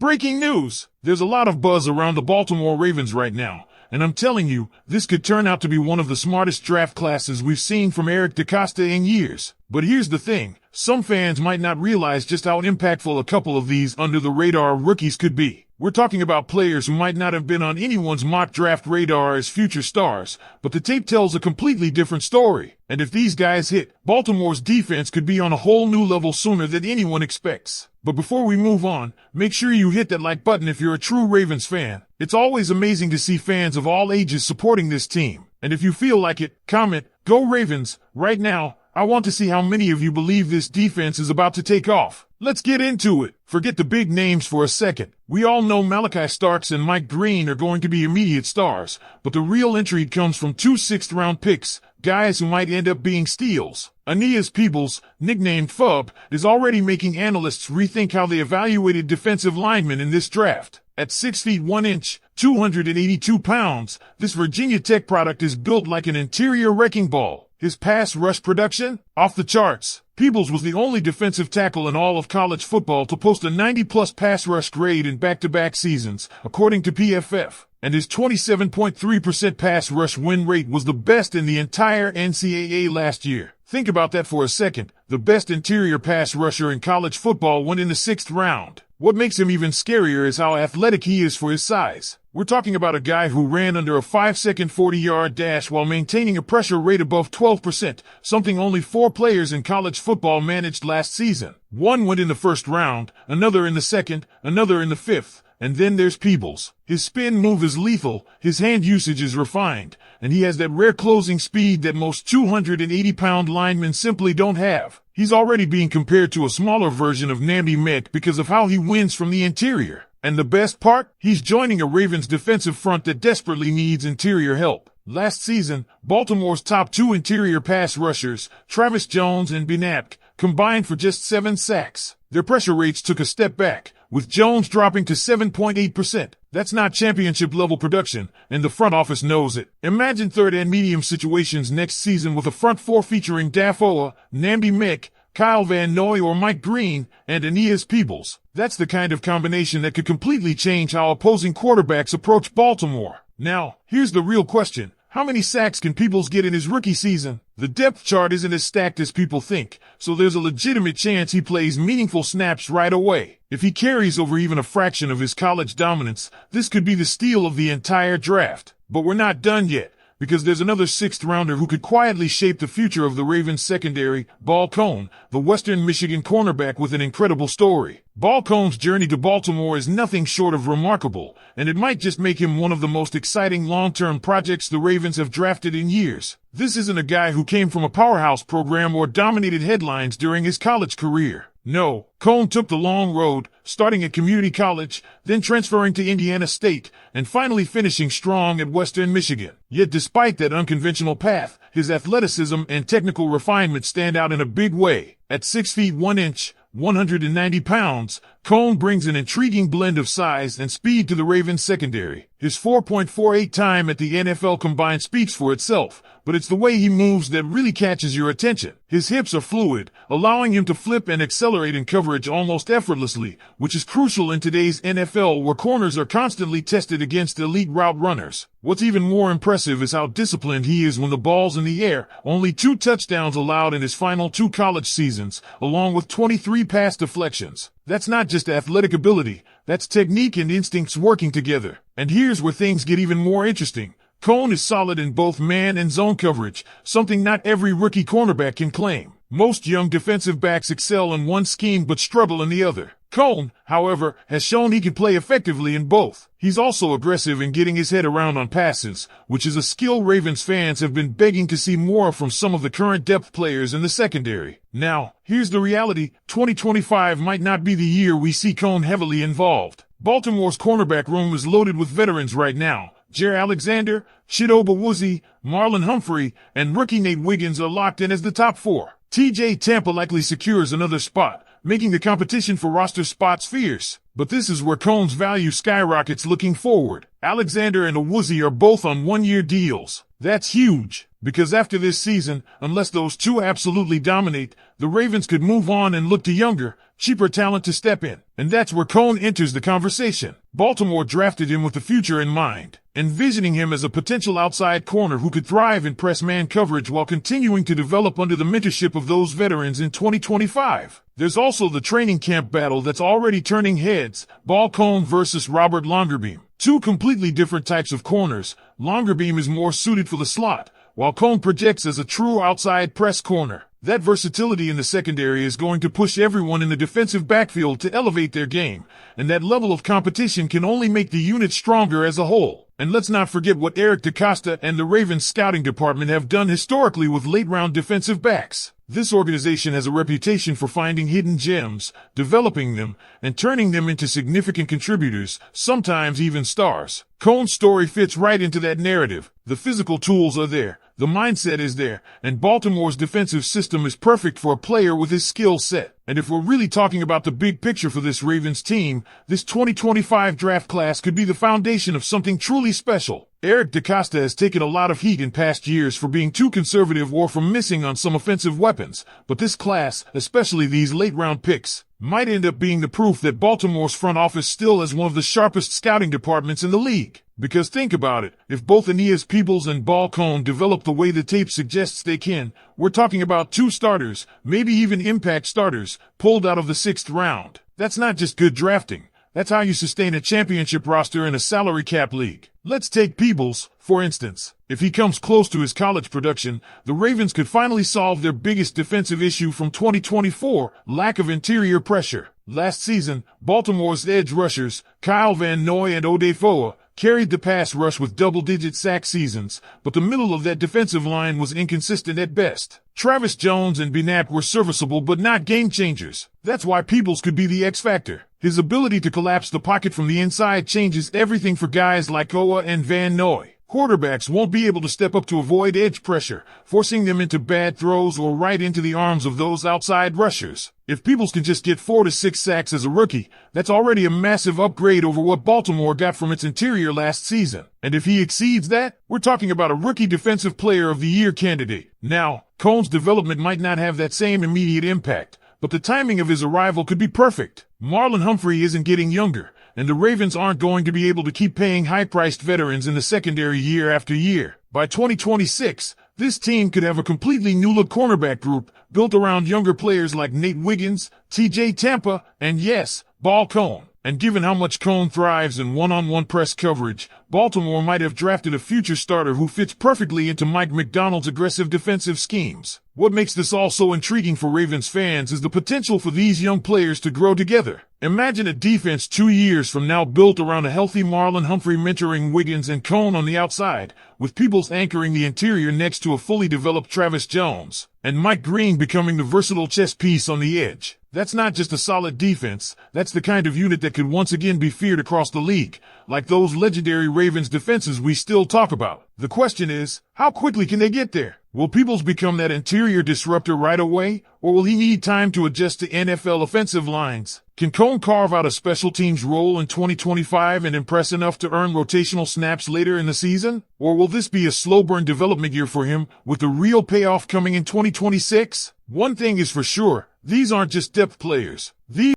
Breaking news! There's a lot of buzz around the Baltimore Ravens right now, and I'm telling you, this could turn out to be one of the smartest draft classes we've seen from Eric DeCosta in years. But here's the thing, some fans might not realize just how impactful a couple of these under-the-radar rookies could be. We're talking about players who might not have been on anyone's mock draft radar as future stars, but the tape tells a completely different story. And if these guys hit, Baltimore's defense could be on a whole new level sooner than anyone expects. But before we move on, make sure you hit that like button if you're a true Ravens fan. It's always amazing to see fans of all ages supporting this team. And if you feel like it, comment, "Go Ravens," right now. I want to see how many of you believe this defense is about to take off. Let's get into it. Forget the big names for a second. We all know Malachi Starks and Mike Green are going to be immediate stars, but the real intrigue comes from 2 sixth-round picks, guys who might end up being steals. Aeneas Peebles, nicknamed Fub, is already making analysts rethink how they evaluated defensive linemen in this draft. At 6 feet 1 inch, 282 pounds, this Virginia Tech product is built like an interior wrecking ball. His pass rush production? Off the charts. Peebles was the only defensive tackle in all of college football to post a 90-plus pass rush grade in back-to-back seasons, according to PFF. And his 27.3% pass rush win rate was the best in the entire NCAA last year. Think about that for a second. The best interior pass rusher in college football went in the 6th round. What makes him even scarier is how athletic he is for his size. We're talking about a guy who ran under a 5-second 40-yard dash while maintaining a pressure rate above 12%, something only 4 players in college football managed last season. One went in the 1st round, another in the 2nd, another in the 5th. And then there's Peebles. His spin move is lethal, his hand usage is refined, and he has that rare closing speed that most 280-pound linemen simply don't have. He's already being compared to a smaller version of Nambi Mek because of how he wins from the interior. And the best part? He's joining a Ravens defensive front that desperately needs interior help. Last season, Baltimore's top 2 interior pass rushers, Travis Jones and Benapk, combined for just 7 sacks. Their pressure rates took a step back, with Jones dropping to 7.8%. That's not championship-level production, and the front office knows it. Imagine third and medium situations next season with a front 4 featuring Dafoe, Nambi Mek, Kyle Van Noy or Mike Green, and Aeneas Peebles. That's the kind of combination that could completely change how opposing quarterbacks approach Baltimore. Now, here's the real question. How many sacks can Peebles get in his rookie season? The depth chart isn't as stacked as people think, so there's a legitimate chance he plays meaningful snaps right away. If he carries over even a fraction of his college dominance, this could be the steal of the entire draft. But we're not done yet, because there's another 6th-rounder who could quietly shape the future of the Ravens secondary, Ball Cone, the Western Michigan cornerback with an incredible story. Ball Cone's journey to Baltimore is nothing short of remarkable, and it might just make him one of the most exciting long-term projects the Ravens have drafted in years. This isn't a guy who came from a powerhouse program or dominated headlines during his college career. No, Cone took the long road, starting at community college, then transferring to Indiana State, and finally finishing strong at Western Michigan. Yet despite that unconventional path, his athleticism and technical refinement stand out in a big way. At 6 feet 1 inch, 190 pounds, Cone brings an intriguing blend of size and speed to the Ravens secondary. His 4.48 time at the NFL Combine speaks for itself, but it's the way he moves that really catches your attention. His hips are fluid, allowing him to flip and accelerate in coverage almost effortlessly, which is crucial in today's NFL where corners are constantly tested against elite route runners. What's even more impressive is how disciplined he is when the ball's in the air. Only 2 touchdowns allowed in his final 2 college seasons, along with 23 pass deflections. That's not just athletic ability, that's technique and instincts working together. And here's where things get even more interesting. Cone is solid in both man and zone coverage, something not every rookie cornerback can claim. Most young defensive backs excel in one scheme but struggle in the other. Cone, however, has shown he can play effectively in both. He's also aggressive in getting his head around on passes, which is a skill Ravens fans have been begging to see more from some of the current depth players in the secondary. Now, here's the reality. 2025 might not be the year we see Cone heavily involved. Baltimore's cornerback room is loaded with veterans right now. Jaire Alexander, Chidobe Awuzie, Marlon Humphrey, and rookie Nate Wiggins are locked in as the top 4. TJ Tampa likely secures another spot, making the competition for roster spots fierce. But this is where Cone's value skyrockets looking forward. Alexander and Awuzie are both on 1-year deals. That's huge, because after this season, unless those two absolutely dominate, the Ravens could move on and look to younger, cheaper talent to step in. And that's where Cohn enters the conversation. Baltimore drafted him with the future in mind, envisioning him as a potential outside corner who could thrive in press man coverage while continuing to develop under the mentorship of those veterans in 2025. There's also the training camp battle that's already turning heads, Ball Cohn versus Robert Longerbeam. Two completely different types of corners. Longerbeam is more suited for the slot, while Cohn projects as a true outside press corner. That versatility in the secondary is going to push everyone in the defensive backfield to elevate their game, and that level of competition can only make the unit stronger as a whole. And let's not forget what Eric DeCosta and the Ravens scouting department have done historically with late-round defensive backs. This organization has a reputation for finding hidden gems, developing them, and turning them into significant contributors, sometimes even stars. Cohn's story fits right into that narrative. The physical tools are there, the mindset is there, and Baltimore's defensive system is perfect for a player with his skill set. And if we're really talking about the big picture for this Ravens team, this 2025 draft class could be the foundation of something truly special. Eric DeCosta has taken a lot of heat in past years for being too conservative or for missing on some offensive weapons, but this class, especially these late-round picks, might end up being the proof that Baltimore's front office still has one of the sharpest scouting departments in the league. Because think about it, if both Aeneas Peebles and Ball Cohn develop the way the tape suggests they can, we're talking about two starters, maybe even impact starters, pulled out of the 6th round. That's not just good drafting. That's how you sustain a championship roster in a salary cap league. Let's take Peebles, for instance. If he comes close to his college production, the Ravens could finally solve their biggest defensive issue from 2024, lack of interior pressure. Last season, Baltimore's edge rushers, Kyle Van Noy and Odefoa, carried the pass rush with double-digit sack seasons, but the middle of that defensive line was inconsistent at best. Travis Jones and Binap were serviceable but not game changers. That's why Peebles could be the X factor. His ability to collapse the pocket from the inside changes everything for guys like Oa and Van Noy. Quarterbacks won't be able to step up to avoid edge pressure, forcing them into bad throws or right into the arms of those outside rushers. If Peebles can just get 4 to 6 sacks as a rookie, that's already a massive upgrade over what Baltimore got from its interior last season. And if he exceeds that, we're talking about a rookie defensive player of the year candidate. Now, Cohn's development might not have that same immediate impact, but the timing of his arrival could be perfect. Marlon Humphrey isn't getting younger, and the Ravens aren't going to be able to keep paying high-priced veterans in the secondary year after year. By 2026, this team could have a completely new-look cornerback group built around younger players like Nate Wiggins, T.J. Tampa, and yes, Ball Cohn. And given how much Cohn thrives in one-on-one press coverage, Baltimore might have drafted a future starter who fits perfectly into Mike McDonald's aggressive defensive schemes. What makes this all so intriguing for Ravens fans is the potential for these young players to grow together. Imagine a defense 2 years from now built around a healthy Marlon Humphrey mentoring Wiggins and Cohn on the outside, with Peebles anchoring the interior next to a fully developed Travis Jones, and Mike Green becoming the versatile chess piece on the edge. That's not just a solid defense, that's the kind of unit that could once again be feared across the league, like those legendary Ravens defenses we still talk about. The question is, how quickly can they get there? Will Peebles become that interior disruptor right away, or will he need time to adjust to NFL offensive lines? Can Cohn carve out a special teams role in 2025 and impress enough to earn rotational snaps later in the season? Or will this be a slow burn development year for him, with the real payoff coming in 2026? One thing is for sure, these aren't just depth players. These